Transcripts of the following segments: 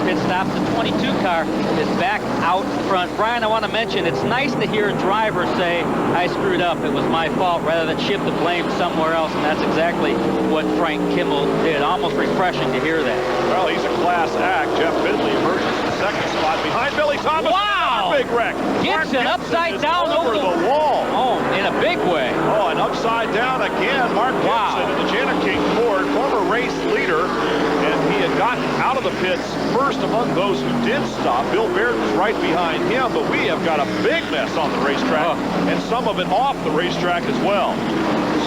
pit stops. The 22 car is back out front. Brian, I want to mention, it's nice to hear a driver say, I screwed up, it was my fault, rather than shift the blame somewhere else, and that's exactly what Frank Kimmel did. Almost refreshing to hear that. Well, he's a class act. Jeff Bidley emerges in the second spot behind Billy Thomas. Wow! Big wreck. Gibson upside down over the wall. Oh, in a big way. Oh, and upside down again. Mark Gibson in the Jana King Ford, former race leader, and he had gotten out of the pits first among those who did stop. Bill Baird was right behind him, but we have got a big mess on the racetrack, and some of it off the racetrack as well.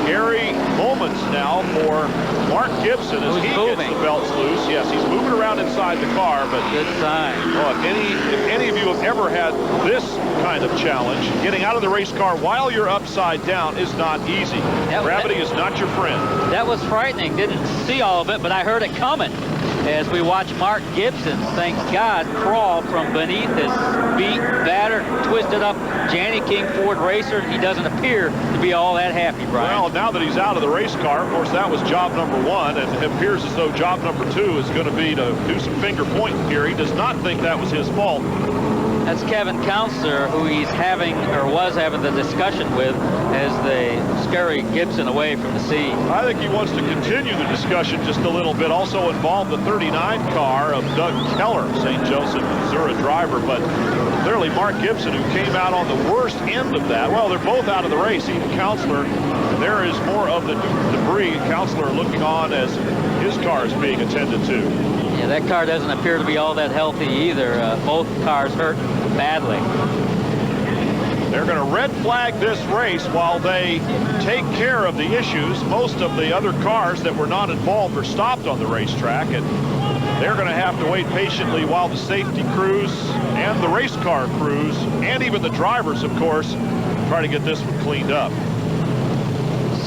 Scary moments now for Mark Gibson as he gets the belts loose. Yes, he's moving around inside the car, but good sign. Oh, if any of you have ever had this kind of challenge, getting out of the race car while you're upside down is not easy. Gravity is not your friend. That was frightening. Didn't see all of it, but I heard it coming as we watch Mark Gibson, thank God, crawl from beneath his beat, battered, twisted up Jana King Ford racer. He doesn't appear to be all that happy, Brian. Well, now that he's out of the race car, of course, that was job number 1, and it appears as though job number 2 is going to be to do some finger pointing here. He does not think that was his fault. That's Kevin Counselor, who he's having, or was having, the discussion with as they scurry Gibson away from the scene. I think he wants to continue the discussion just a little bit. Also involved the 39 car of Doug Keller, St. Joseph, Missouri driver, but clearly Mark Gibson, who came out on the worst end of that. Well, they're both out of the race, even Counselor. There is more of the debris. Counselor looking on as his car is being attended to. Yeah, that car doesn't appear to be all that healthy either. Both cars hurt badly. They're going to red flag this race while they take care of the issues. Most of the other cars that were not involved are stopped on the racetrack, and they're going to have to wait patiently while the safety crews and the race car crews, and even the drivers, of course, try to get this one cleaned up.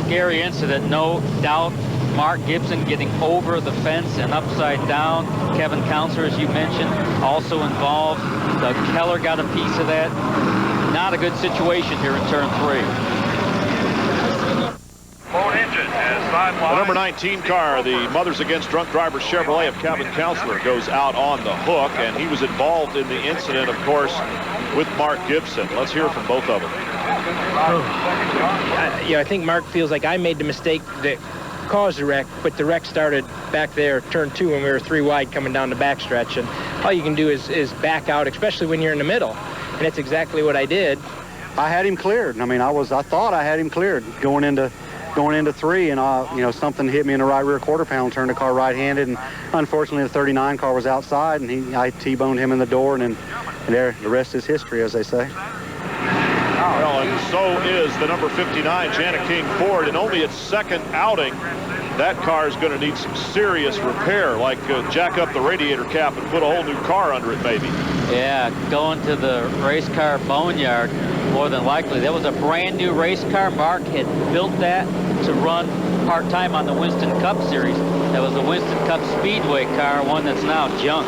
Scary incident, no doubt. Mark Gibson getting over the fence and upside down. Kevin Counselor, as you mentioned, also involved. Doug Keller got a piece of that. Not a good situation here in turn 3. The number 19 car, the Mothers Against Drunk Drivers Chevrolet of Kevin Counselor, goes out on the hook, and he was involved in the incident, of course, with Mark Gibson. Let's hear from both of them. I think Mark feels like I made the mistake that caused the wreck, but the wreck started back there, turn 2, when we were 3 wide coming down the backstretch, and all you can do is back out, especially when you're in the middle, and that's exactly what I did. I had him cleared. I mean, I thought I had him cleared going into 3, and something hit me in the right rear quarter panel, turned the car right-handed, and unfortunately the 39 car was outside, and I T-boned him in the door, and there, the rest is history, as they say. Well, and so is the number 59 Jana King Ford. In only its second outing, that car is going to need some serious repair, like jack up the radiator cap and put a whole new car under it, maybe. Yeah, going to the race car boneyard, more than likely. That was a brand new race car. Mark had built that to run part-time on the Winston Cup Series. That was the Winston Cup Speedway car, one that's now junk.